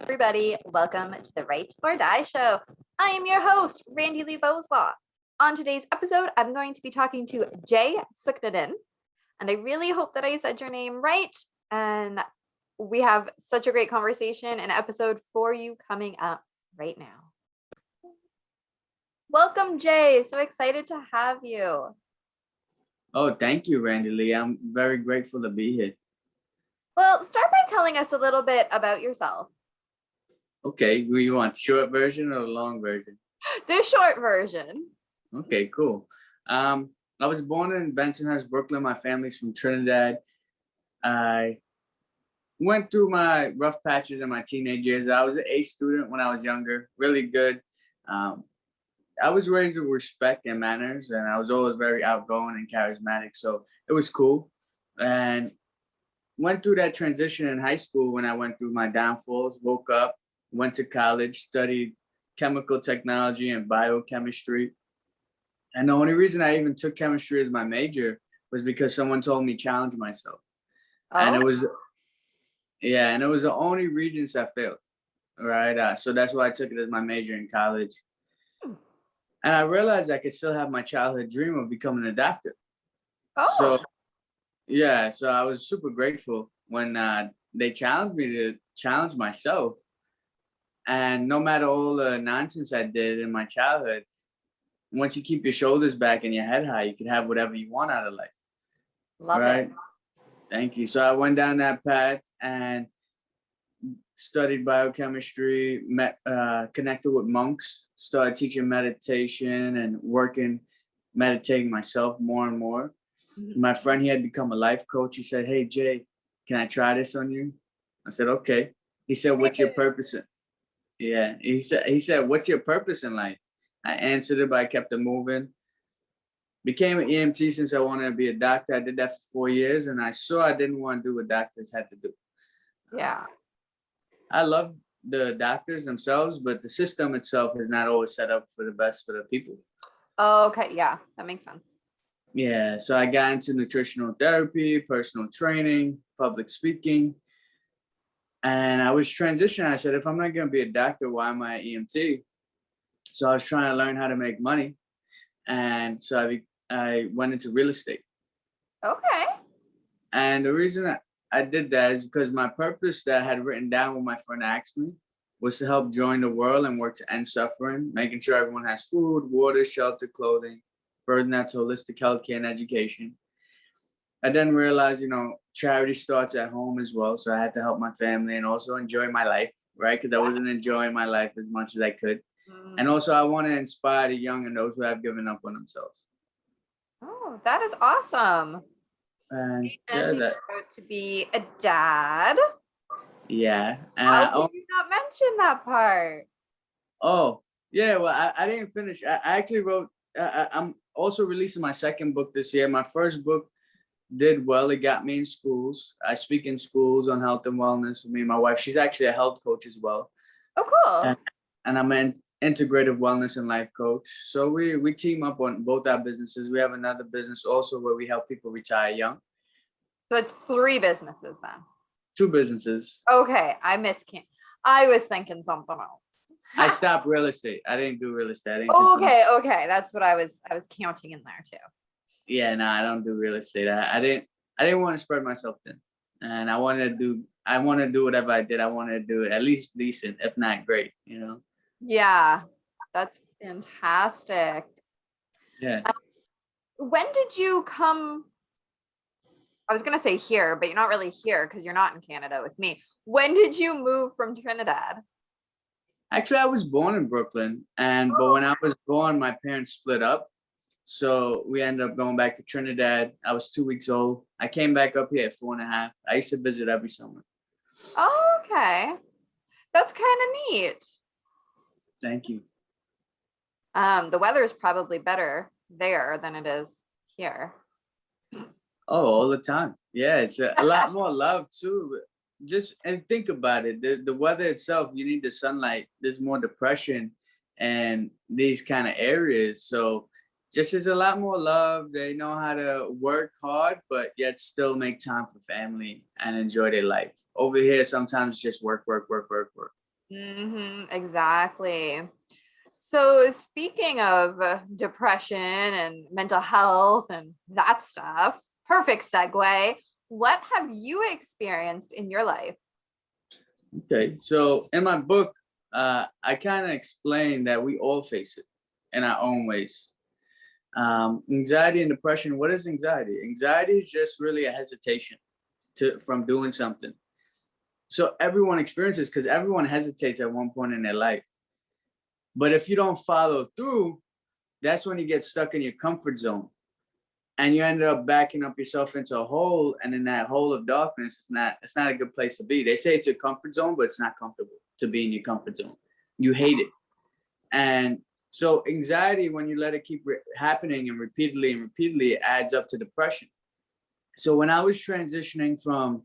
everybody. Welcome to the Right or Die Show. I am your host, Randi-lee. On today's episode, I'm going to be talking to Jay Sooknanan, and I really hope that I said your name right. And we have such a great conversation and episode for you coming up right now. Welcome, Jay. So excited to have you. Oh, thank you, Randi-lee. I'm very grateful to be here. Well, start by telling us a little bit about yourself. Okay, do you want the short version or the long version? The short version. Okay, cool. I was born in Bensonhurst, Brooklyn. My family's from Trinidad. I went through my rough patches in my teenage years. I was an A student when I was younger, really good. I was raised with respect and manners, and I was always very outgoing and charismatic, so it was cool. And went through that transition in high school when I went through my downfalls, woke up, went to college, studied chemical technology and biochemistry. And the only reason I even took chemistry as my major was because someone told me challenge myself. And it was the only Regents I failed, right? So that's why I took it as my major in college. And I realized I could still have my childhood dream of becoming a doctor. So I was super grateful when they challenged me to challenge myself. And no matter all the nonsense I did in my childhood, once you keep your shoulders back and your head high, you can have whatever you want out of life. Love it. Thank you. So I went down that path and studied biochemistry, connected with monks, started teaching meditation and meditating myself more and more. Mm-hmm. My friend, he had become a life coach. He said, "Hey, Jay, can I try this on you?" I said, "Okay." He said, "What's your purpose?" He said, "What's your purpose in life?" I answered it, but I kept it moving. Became an EMT since I wanted to be a doctor. I did that for 4 years, and I saw I didn't want to do what doctors had to do. Yeah. I love the doctors themselves, but the system itself is not always set up for the best for the people. Oh, okay. Yeah, that makes sense. Yeah, so I got into nutritional therapy, personal training, public speaking. And I was transitioning. I said, if I'm not going to be a doctor, why am I an EMT? So I was trying to learn how to make money. And so I went into real estate. Okay. And the reason I did that is because my purpose that I had written down when my friend asked me was to help join the world and work to end suffering, making sure everyone has food, water, shelter, clothing, burden out to holistic healthcare and education. I then realized, charity starts at home as well. So I had to help my family and also enjoy my life, right? Because I wasn't enjoying my life as much as I could. And also I want to inspire the young and those who have given up on themselves. Oh, that is awesome. And you're about to be a dad. Yeah. And how did you not mention that part? Oh, yeah. Well, I didn't finish. I actually wrote, I'm also releasing my second book this year. My first book did well. It got me in schools. I speak in schools on health and wellness with me and my wife. She's actually a health coach as well. Oh, cool. And I'm an integrative wellness and life coach. So we team up on both our businesses. We have another business also where we help people retire young. So it's 3 businesses then? 2 businesses. Okay, I was thinking something else. I stopped real estate. I didn't do real estate. Okay. That's what I was counting in there too. Yeah, no, I don't do real estate. I didn't want to spread myself thin. And I want to do whatever I did. I wanted to do it at least decent, if not great, Yeah, that's fantastic. Yeah. When did you come? I was going to say here, but you're not really here because you're not in Canada with me. When did you move from Trinidad? Actually, I was born in Brooklyn, but when I was born, my parents split up. So we ended up going back to Trinidad. I was 2 weeks old. I came back up here at 4.5. I used to visit every summer. Oh, okay. That's kind of neat. Thank you. The weather is probably better there than it is here. Oh, all the time. Yeah, it's a lot more love too. And think about it. The weather itself, you need the sunlight. There's more depression and these kind of areas. So just there's a lot more love. They know how to work hard, but yet still make time for family and enjoy their life. Over here, sometimes it's just work. Exactly. So, speaking of depression and mental health and that stuff, perfect segue. What have you experienced in your life? Okay, so in my book, I kind of explain that we all face it in our own ways. Anxiety and depression. What is anxiety? Anxiety is just really a hesitation from doing something. So everyone experiences because everyone hesitates at one point in their life. But if you don't follow through, that's when you get stuck in your comfort zone and you end up backing up yourself into a hole. And in that hole of darkness, it's not a good place to be. They say it's your comfort zone, but it's not comfortable to be in your comfort zone. You hate it. And so anxiety, when you let it keep happening and repeatedly, it adds up to depression. So when I was transitioning from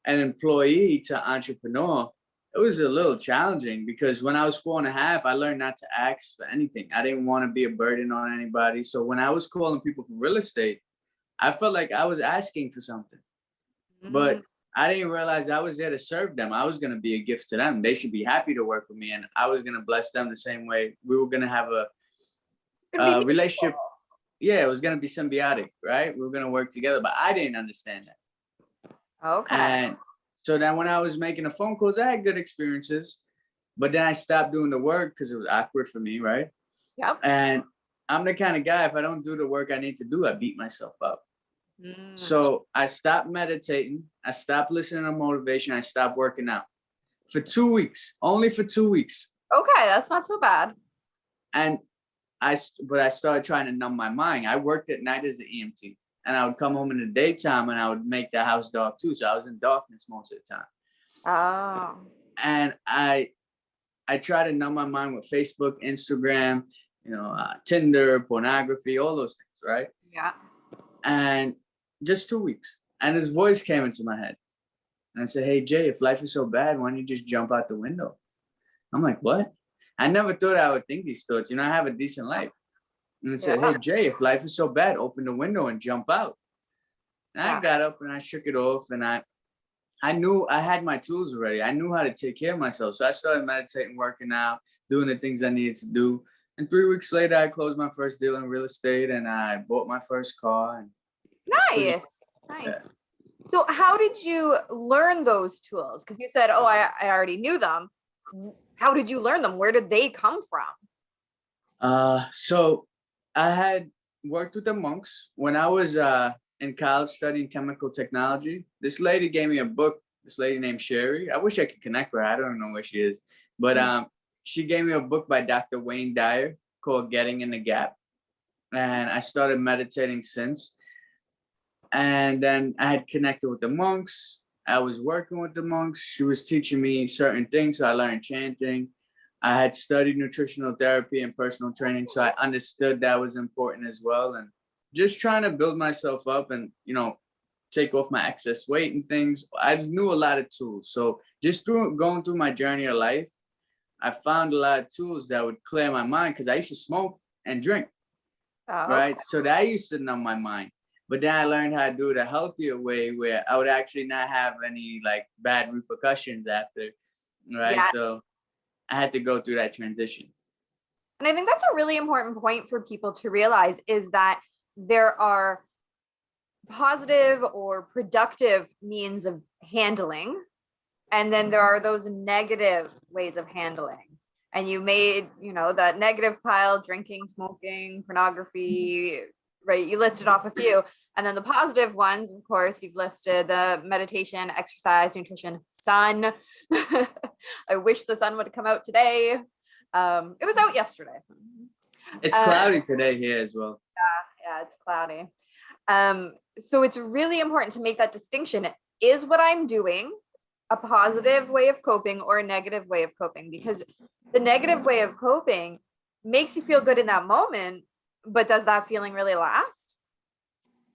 an employee to entrepreneur, it was a little challenging because when I was 4.5, I learned not to ask for anything. I didn't want to be a burden on anybody. So when I was calling people for real estate, I felt like I was asking for something, Mm, but I didn't realize I was there to serve them. I was going to be a gift to them. They should be happy to work with me, and I was going to bless them the same way. We were going to have Could be a mutual. relationship. Yeah, it was going to be symbiotic, right? We were going to work together, but I didn't understand that. Okay. And so then when I was making the phone calls, I had good experiences, but then I stopped doing the work because it was awkward for me, right? Yep. And I'm the kind of guy, if I don't do the work I need to do, I beat myself up. Mm. So I stopped meditating. I stopped listening to motivation. I stopped working out for 2 weeks, only for 2 weeks. Okay, that's not so bad. And but I started trying to numb my mind. I worked at night as an EMT and I would come home in the daytime and I would make the house dark too. So I was in darkness most of the time. Oh. And I try to numb my mind with Facebook, Instagram, Tinder, pornography, all those things, right? Yeah. And just 2 weeks. And his voice came into my head. And I said, "Hey, Jay, if life is so bad, why don't you just jump out the window?" I'm like, "What?" I never thought I would think these thoughts. I have a decent life. And I said, Yeah. "Hey, Jay, if life is so bad, open the window and jump out." And I Yeah. got up and I shook it off. And I knew I had my tools already. I knew how to take care of myself. So I started meditating, working out, doing the things I needed to do. And 3 weeks later, I closed my first deal in real estate and I bought my first car. And pretty, Nice. Nice. yeah. So, how did you learn those tools? Because you said, oh, I already knew them. How did you learn them? Where did they come from? So I had worked with the monks when I was in college studying chemical technology. This lady gave me a book. This lady named Sherry. I wish I could connect with her. I don't know where she is, but she gave me a book by Dr. Wayne Dyer called "Getting in the Gap," and I started meditating since. And then I had connected with the monks. I was working with the monks. She was teaching me certain things, so I learned chanting. I had studied nutritional therapy and personal training, so I understood that was important as well. And just trying to build myself up and take off my excess weight and things. I knew a lot of tools, so just going through my journey of life, I found a lot of tools that would clear my mind because I used to smoke and drink, Oh, okay. right? So that used to numb my mind. But then I learned how to do it a healthier way where I would actually not have any like bad repercussions after, right? Yeah. So I had to go through that transition. And I think that's a really important point for people to realize is that there are positive or productive means of handling, and then there are those negative ways of handling. And you made, that negative pile, drinking, smoking, pornography, right? You listed off a few. And then the positive ones, of course, you've listed the meditation, exercise, nutrition, sun. I wish the sun would come out today. It was out yesterday. It's Uh, cloudy today here as well. yeah, it's cloudy. So it's really important to make that distinction. Is what I'm doing a positive way of coping or a negative way of coping? Because the negative way of coping makes you feel good in that moment, but does that feeling really last?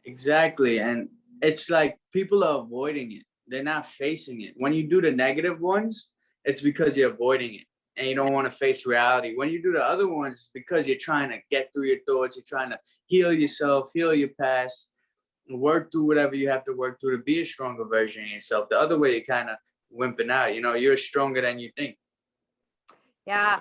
Exactly. And it's like people are avoiding it. They're not facing it. When you do the negative ones, it's because you're avoiding it and you don't want to face reality. When you do the other ones, it's because you're trying to get through your thoughts. You're trying to heal yourself, heal your past, work through whatever you have to work through to be a stronger version of yourself. The other way, you're kind of wimping out. You know, you're stronger than you think. Yeah.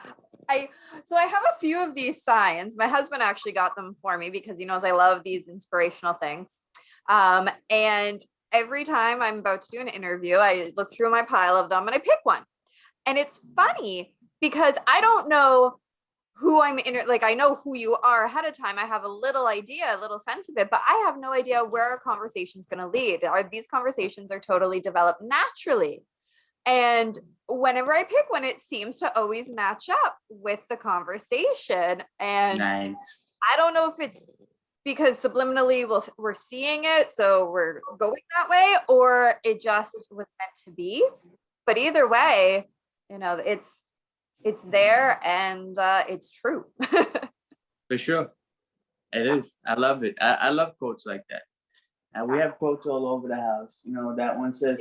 So I have a few of these signs. My husband actually got them for me because he knows I love these inspirational things. And every time I'm about to do an interview, I look through my pile of them and I pick one. And it's funny because I don't know who I'm in, like I know who you are ahead of time. I have a little idea, a little sense of it, but I have no idea where our conversation is going to lead. These conversations are totally developed naturally. And whenever I pick one, it seems to always match up with the conversation. And Nice. I don't know if it's because subliminally we're seeing it, so we're going that way, or it just was meant to be. But either way, you know, it's there and it's true. For sure. It is. I love it. I love quotes like that. And we have quotes all over the house. You know, that one says,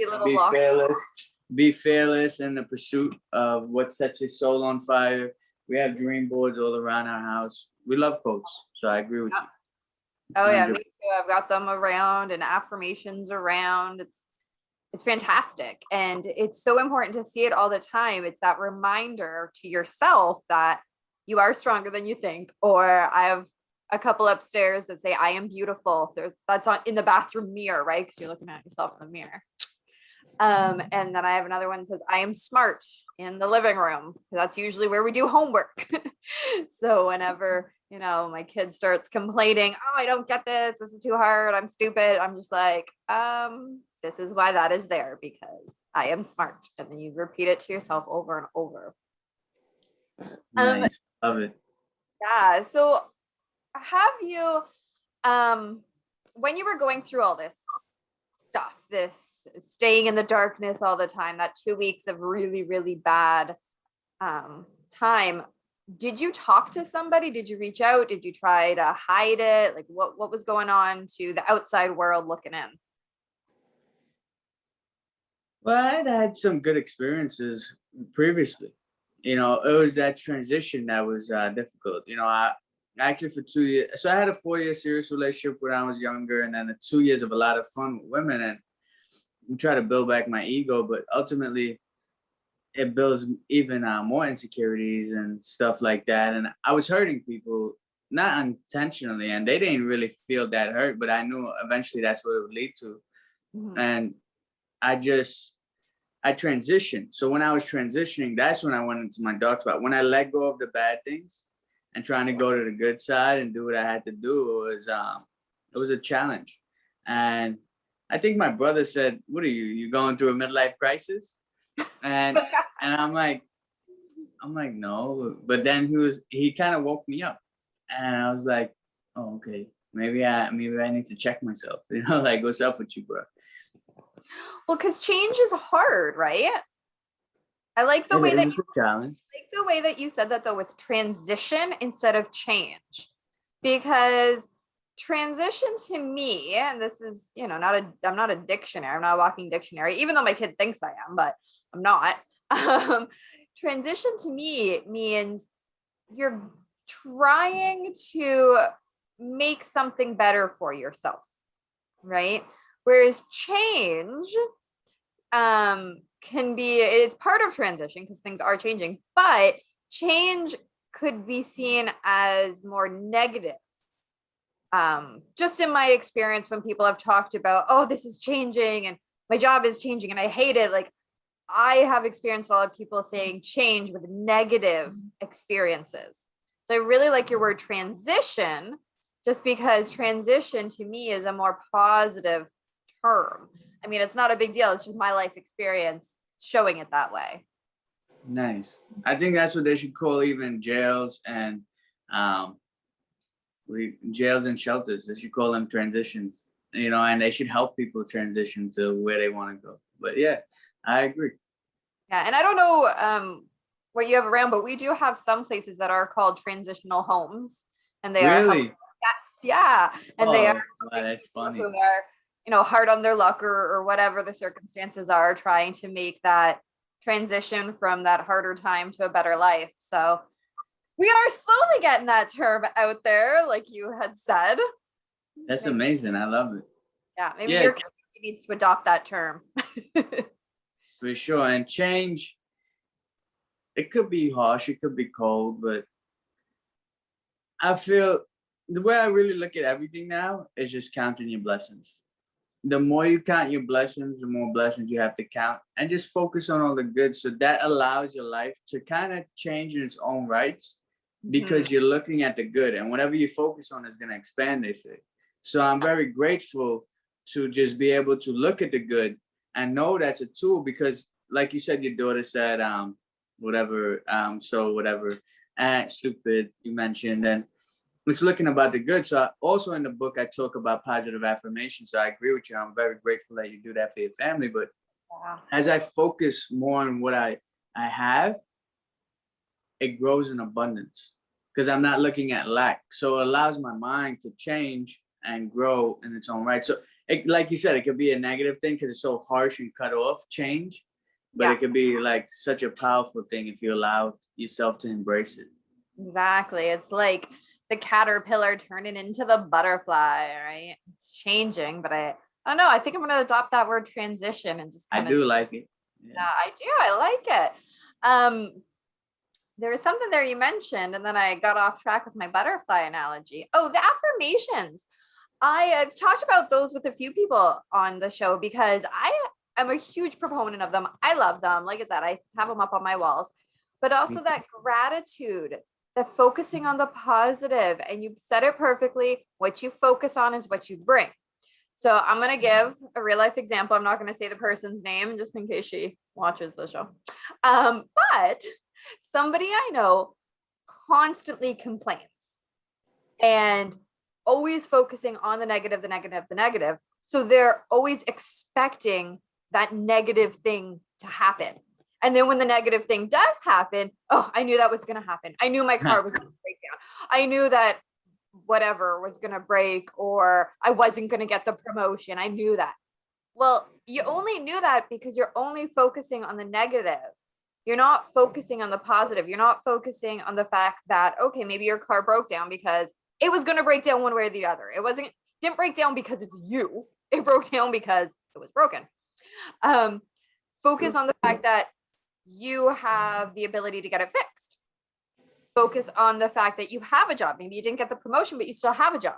be fearless in the pursuit of what sets your soul on fire. We have dream boards all around our house. We love quotes. So I agree with you. Oh yeah, me too. I've got them around and affirmations around. It's fantastic. And it's so important to see it all the time. It's that reminder to yourself that you are stronger than you think. Or I have a couple upstairs that say, I am beautiful. That's in the bathroom mirror, right? Because you're looking at yourself in the mirror. And then I have another one that says, I am smart in the living room. That's usually where we do homework. So whenever, you know, my kid starts complaining, oh, I don't get this. This is too hard. I'm stupid. I'm just like, this is why that is there, because I am smart. And then you repeat it to yourself over and over. Nice. Love it. Yeah. So have you, when you were going through all this stuff, this staying in the darkness all the time, that 2 weeks of really, really bad time, did you talk to somebody? Did you reach out? Did you try to hide it? Like what was going on to the outside world looking in? Well, I'd had some good experiences previously. You know, it was that transition that was difficult. You know, I actually for 2 years, so I had a 4-year serious relationship when I was younger, and then 2 years of a lot of fun with women, and try to build back my ego, but ultimately it builds even more insecurities and stuff like that. And I was hurting people, not intentionally, and they didn't really feel that hurt, but I knew eventually that's what it would lead to. Mm-hmm. And I transitioned. So when I was transitioning, that's when I went into my dark spot. When I let go of the bad things and trying to go to the good side and do what I had to do, it was a challenge. And I think my brother said, "What are you going through a midlife crisis?" And I'm like, no. But then he kind of woke me up, and I was like, oh, okay, maybe I need to check myself. You know, like, what's up with you, bro? Well, because change is hard, right? I like the way that you said that though, with transition instead of change, because transition to me, and this is, you know, I'm not a dictionary, I'm not a walking dictionary, even though my kid thinks I am, but I'm not. Transition to me means you're trying to make something better for yourself, right? Whereas change it's part of transition because things are changing, but change could be seen as more negative. Just in my experience, when people have talked about, oh, this is changing and my job is changing and I hate it, like I have experienced a lot of people saying change with negative experiences. So I really like your word transition, just because transition to me is a more positive term. I mean, it's not a big deal. It's just my life experience showing it that way. Nice. I think that's what they should call even jails and jails and shelters. They should call them transitions, you know, and they should help people transition to where they want to go. But yeah, I agree. Yeah, and I don't know what you have around, but we do have some places that are called transitional homes, and they really? And they are. Wow, that's funny. Who are, you know, hard on their luck or whatever the circumstances are, trying to make that transition from that harder time to a better life. So we are slowly getting that term out there, like you had said. That's amazing. I love it. Yeah, maybe your community needs to adopt that term. For sure. And change, it could be harsh, it could be cold, but I feel the way I really look at everything now is just counting your blessings. The more you count your blessings, the more blessings you have to count, and just focus on all the good. So that allows your life to kind of change in its own rights because you're looking at the good, and whatever you focus on is going to expand, they say. So I'm very grateful to just be able to look at the good and know that's a tool because, like you said, your daughter said, whatever, so whatever, stupid, you mentioned, and it's looking about the good. So also in the book, I talk about positive affirmation. So I agree with you. I'm very grateful that you do that for your family. But as I focus more on what I have, it grows in abundance because I'm not looking at lack. So it allows my mind to change and grow in its own right. So like you said, it could be a negative thing because it's so harsh and cut off change, but it could be like such a powerful thing if you allow yourself to embrace it. Exactly. It's like the caterpillar turning into the butterfly, right? It's changing, but I don't know. I think I'm going to adopt that word transition and just I do like it. Yeah, I do. I like it. There was something there you mentioned, and then I got off track with my butterfly analogy. Oh, the affirmations. I've talked about those with a few people on the show because I am a huge proponent of them. I love them. Like I said, I have them up on my walls, but also that gratitude, the focusing on the positive, and you said it perfectly. What you focus on is what you bring. So I'm going to give a real life example. I'm not going to say the person's name just in case she watches the show. But somebody I know constantly complains and always focusing on the negative, the negative, the negative. So they're always expecting that negative thing to happen. And then when the negative thing does happen, oh, I knew that was going to happen. I knew my car was going to break down. I knew that whatever was going to break, or I wasn't going to get the promotion. I knew that. Well, you only knew that because you're only focusing on the negative. You're not focusing on the positive. You're not focusing on the fact that, okay, maybe your car broke down because it was going to break down one way or the other. Didn't break down because it's you. It broke down because it was broken. Focus on the fact that you have the ability to get it fixed. Focus on the fact that you have a job. Maybe you didn't get the promotion, but you still have a job.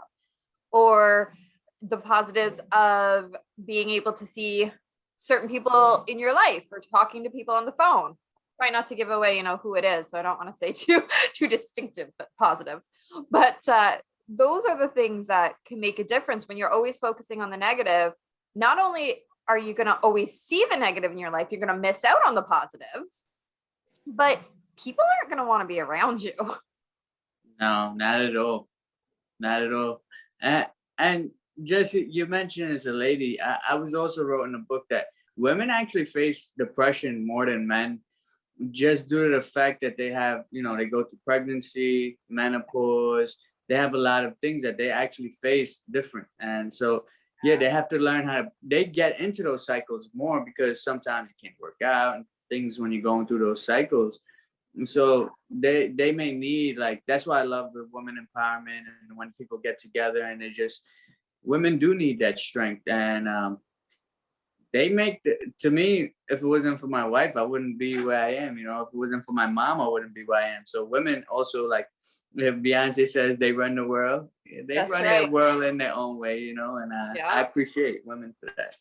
Or the positives of being able to see certain people in your life or talking to people on the phone. Try not to give away, who it is. So I don't want to say too distinctive positives, but those are the things that can make a difference when you're always focusing on the negative. Not only are you going to always see the negative in your life, you're going to miss out on the positives, but people aren't going to want to be around you. No, not at all. Not at all. And Jesse, you mentioned as a lady, I was also wrote in a book that women actually face depression more than men, just due to the fact that they have, they go through pregnancy, menopause, they have a lot of things that they actually face different. And so, yeah, they have to learn they get into those cycles more because sometimes you can't work out and things when you're going through those cycles. And so they may need, like, that's why I love the women empowerment and when people get together and women do need that strength. And they make to me, if it wasn't for my wife, I wouldn't be where I am. If it wasn't for my mom, I wouldn't be where I am. So women also, like if Beyonce says they run the world, they That's run right. their world in their own way, and I appreciate women for that.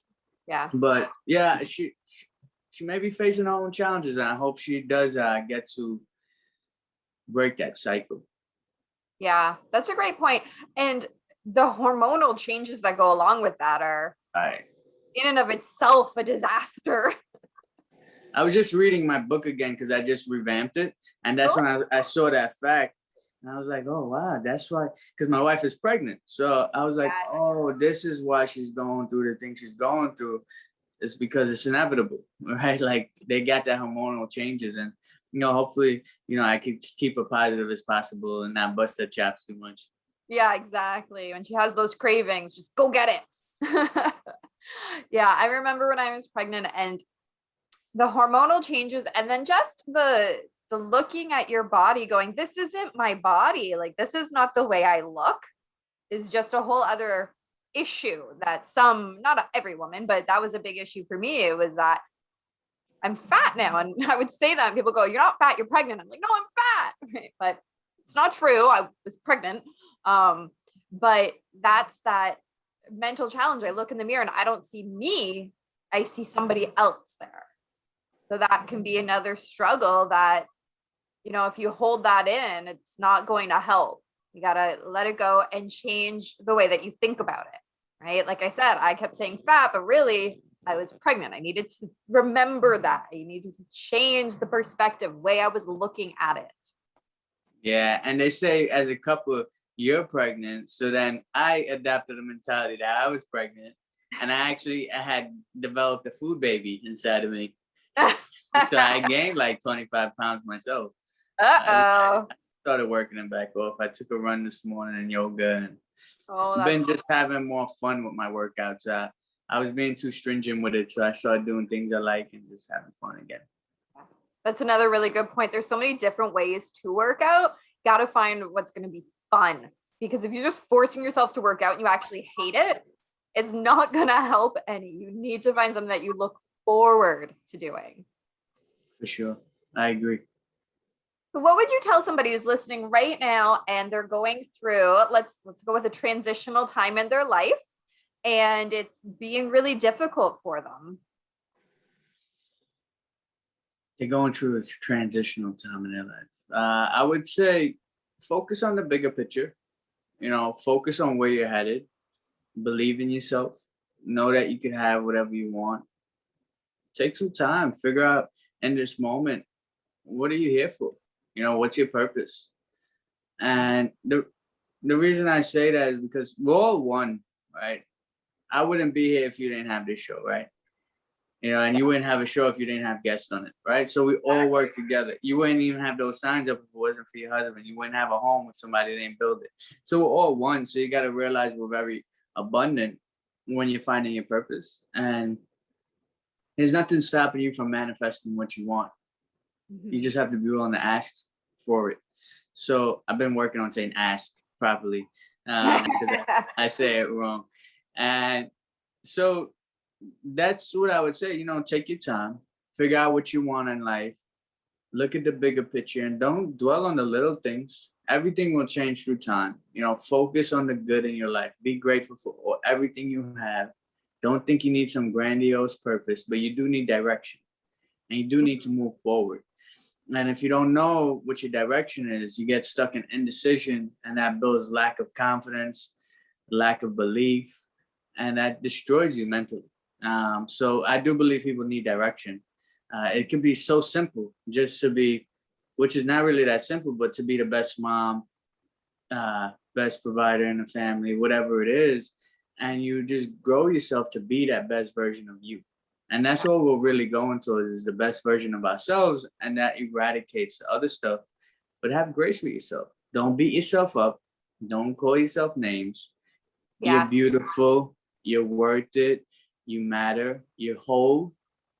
Yeah. But yeah, she may be facing her own challenges, and I hope she does get to break that cycle. Yeah, that's a great point. And the hormonal changes that go along with that are right. in and of itself a disaster. I was just reading my book again because I just revamped it. And that's when I saw that fact. And I was like, oh, wow, that's why. Because my wife is pregnant. So I was like, oh, this is why she's going through the things she's going through. It's because it's inevitable, right? Like they got that hormonal changes. And, hopefully, I could keep it positive as possible and not bust her chops too much. Yeah, exactly. When she has those cravings, just go get it. Yeah, I remember when I was pregnant and the hormonal changes, and then just the looking at your body going, this isn't my body. Like, this is not the way I look, is just a whole other issue that not every woman, but that was a big issue for me. It was that I'm fat now. And I would say that and people go, you're not fat, you're pregnant. I'm like, no, I'm fat. Right? But it's not true. I was pregnant. But that's that mental challenge. I look in the mirror and I don't see me. I see somebody else there. So that can be another struggle that, if you hold that in, it's not going to help. You got to let it go and change the way that you think about it. Right. Like I said, I kept saying fat, but really I was pregnant. I needed to remember that. I needed to change the perspective, way I was looking at it. Yeah. And they say as a couple, you're pregnant. So then I adapted the mentality that I was pregnant. And I had developed a food baby inside of me. So I gained like 25 pounds myself. I started working them back off. I took a run this morning in yoga and been just having more fun with my workouts. I was being too stringent with it. So I started doing things I like and just having fun again. That's another really good point. There's so many different ways to work out. Got to find what's going to be fun, because if you're just forcing yourself to work out and you actually hate it, it's not going to help any. You need to find something that you look forward to doing. For sure. I agree. So what would you tell somebody who's listening right now and they're going through, let's go with a transitional time in their life and it's being really difficult for them? They're going through a transitional time in their life. I would say focus on the bigger picture. Focus on where you're headed. Believe in yourself. Know that you can have whatever you want. Take some time. Figure out in this moment, what are you here for? What's your purpose? And the reason I say that is because we're all one, right? I wouldn't be here if you didn't have this show, right? And you wouldn't have a show if you didn't have guests on it, right? So we all work together. You wouldn't even have those signs up if it wasn't for your husband. You wouldn't have a home with somebody that didn't build it. So we're all one. So you got to realize we're very abundant when you're finding your purpose. And there's nothing stopping you from manifesting what you want. Mm-hmm. You just have to be willing to ask for it. So I've been working on saying ask properly because I say it wrong. And so that's what I would say. Take your time, figure out what you want in life, look at the bigger picture, and don't dwell on the little things. Everything will change through time. Focus on the good in your life. Be grateful for everything you have. Don't think you need some grandiose purpose, but you do need direction and you do need to move forward. And if you don't know what your direction is, you get stuck in indecision, and that builds lack of confidence, lack of belief, and that destroys you mentally. So I do believe people need direction. It can be so simple just to be, which is not really that simple, but to be the best mom, best provider in the family, whatever it is. And you just grow yourself to be that best version of you. And that's all we're really going towards, is the best version of ourselves. And that eradicates the other stuff. But have grace with yourself. Don't beat yourself up. Don't call yourself names. Yeah. You're beautiful. You're worth it. You matter. You're whole.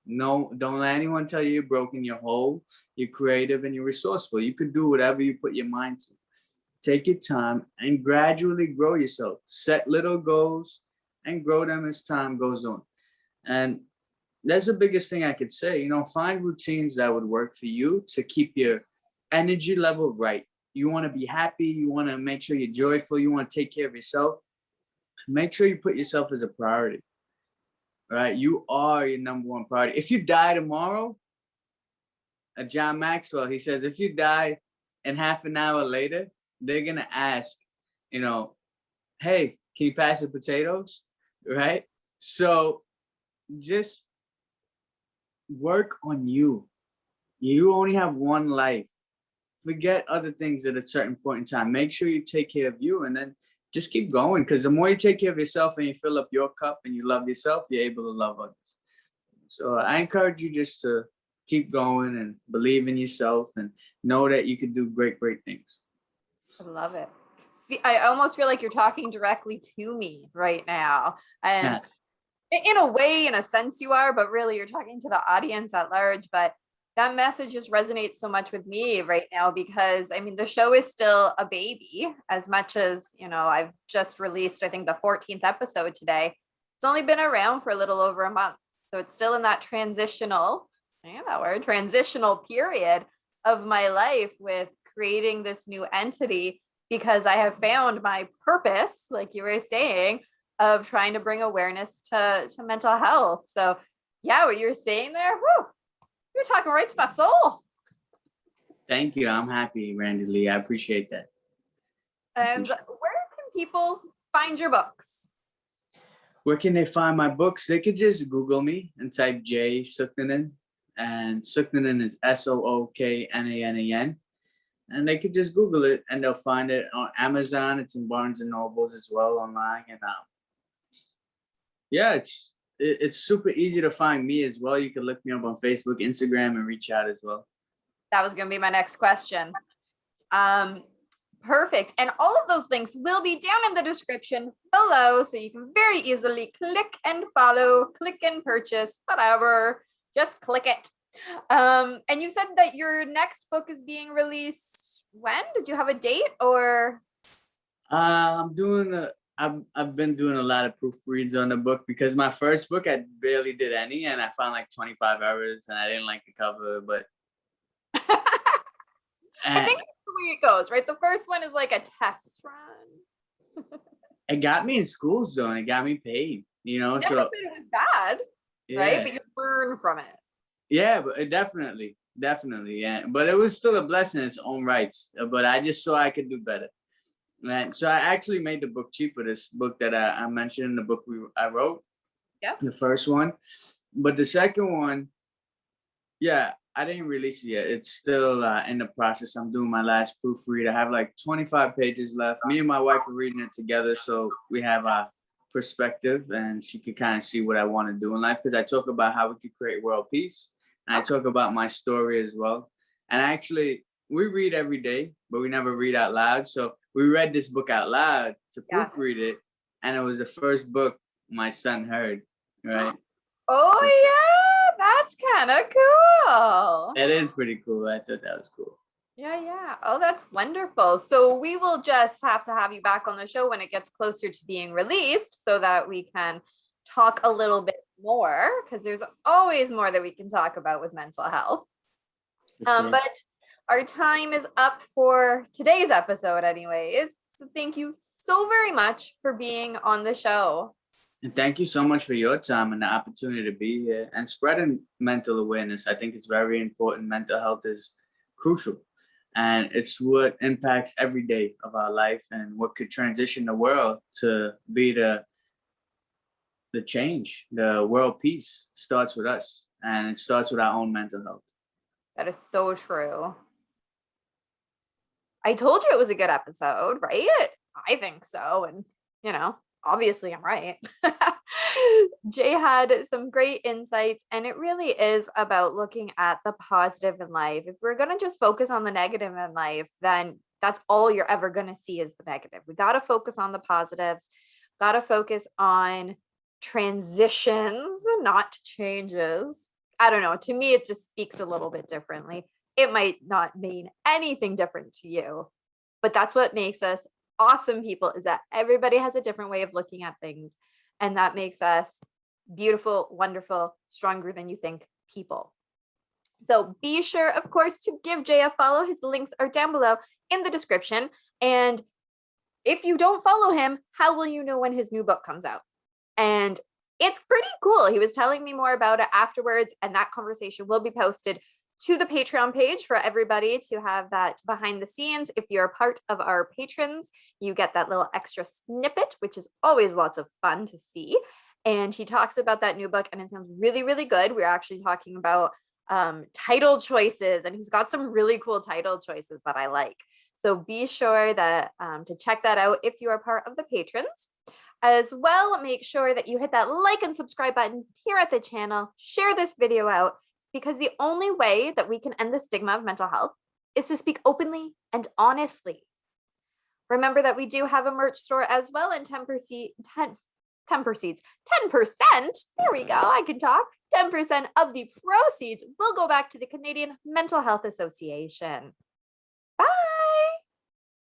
No, don't let anyone tell you you're broken. You're whole. You're creative and you're resourceful. You could do whatever you put your mind to. Take your time and gradually grow yourself. Set little goals and grow them as time goes on. And that's the biggest thing I could say. Find routines that would work for you to keep your energy level right. You want to be happy. You want to make sure you're joyful. You want to take care of yourself. Make sure you put yourself as a priority. Right? You are your number one priority. If you die tomorrow, John Maxwell, he says, if you die and half an hour later, they're going to ask, hey, can you pass the potatoes? Right? So just work on you. You only have one life. Forget other things at a certain point in time. Make sure you take care of you and then just keep going. Because the more you take care of yourself and you fill up your cup and you love yourself, you're able to love others. So I encourage you just to keep going and believe in yourself and know that you can do great, great things. I love it. I almost feel like you're talking directly to me right now. And in a way, in a sense you are, but really you're talking to the audience at large. But that message just resonates so much with me right now, because the show is still a baby, as much as, I've just released, I think, the 14th episode today. It's only been around for a little over a month. So it's still in that transitional, or a transitional period of my life with creating this new entity because I have found my purpose, like you were saying, of trying to bring awareness to mental health. So yeah, what you're saying there, whew, you're talking right to my soul. Thank you. I'm happy, Randi-lee. I appreciate that. And where can people find your books? Where can they find my books? They could just Google me and type J Sooknanan, and Sooknanan is Sooknanan, and they could just Google it and they'll find it on Amazon. It's in Barnes and Nobles as well online, and yeah, it's super easy to find me as well. You can look me up on Facebook, Instagram, and reach out as well. That was going to be my next question. Perfect. And all of those links will be down in the description below, so you can very easily click and follow, click and purchase, whatever. Just click it. And you said that your next book is being released when? Did you have a date or? I've been doing a lot of proofreads on the book because my first book I barely did any, and I found like 25 errors, and I didn't like the cover, but I think that's the way it goes, right? The first one is like a test run. It got me in schools though, and it got me paid, Never so said it was bad, right? But you learn from it. Yeah, but definitely, yeah. But it was still a blessing in its own rights. But I just saw I could do better, and so I actually made the book cheaper. This book that I mentioned in the book I wrote, the first one, but the second one, yeah, I didn't release it yet. It's still in the process. I'm doing my last proofread. I have like 25 pages left. Me and my wife are reading it together, so we have a perspective, and she can kind of see what I want to do in life, because I talk about how we could create world peace. And I talk about my story as well. And actually, we read every day, but we never read out loud. So we read this book out loud to proofread it. And it was the first book my son heard, right? Oh, yeah, that's kind of cool. It is pretty cool. I thought that was cool. Yeah. Oh, that's wonderful. So we will just have to have you back on the show when it gets closer to being released so that we can talk a little bit more, because there's always more that we can talk about with mental health. Sure. But our time is up for today's episode anyways. So thank you so very much for being on the show. And thank you so much for your time and the opportunity to be here and spreading mental awareness. I think it's very important. Mental health is crucial, and it's what impacts every day of our life and what could transition the world to be the change. The world peace starts with us, and it starts with our own mental health. That is so true. I told you it was a good episode, right? I think so. And, obviously I'm right. Jay had some great insights, and it really is about looking at the positive in life. If we're going to just focus on the negative in life, then that's all you're ever going to see is the negative. We got to focus on the positives, got to focus on transitions, not changes. I don't know. To me, it just speaks a little bit differently. It might not mean anything different to you, but that's what makes us awesome people, is that everybody has a different way of looking at things. And that makes us beautiful, wonderful, stronger than you think people. So be sure, of course, to give Jay a follow. His links are down below in the description. And if you don't follow him, how will you know when his new book comes out? And it's pretty cool. He was telling me more about it afterwards, and that conversation will be posted to the Patreon page for everybody to have that behind the scenes. If you're a part of our patrons, you get that little extra snippet, which is always lots of fun to see. And he talks about that new book, and it sounds really, really good. We're actually talking about title choices, and he's got some really cool title choices that I like. So be sure that to check that out if you are part of the patrons. As well, make sure that you hit that like and subscribe button here at the channel. Share this video out, because the only way that we can end the stigma of mental health is to speak openly and honestly. Remember that we do have a merch store as well, and 10%, there we go, I can talk. 10% of the proceeds will go back to the Canadian Mental Health Association.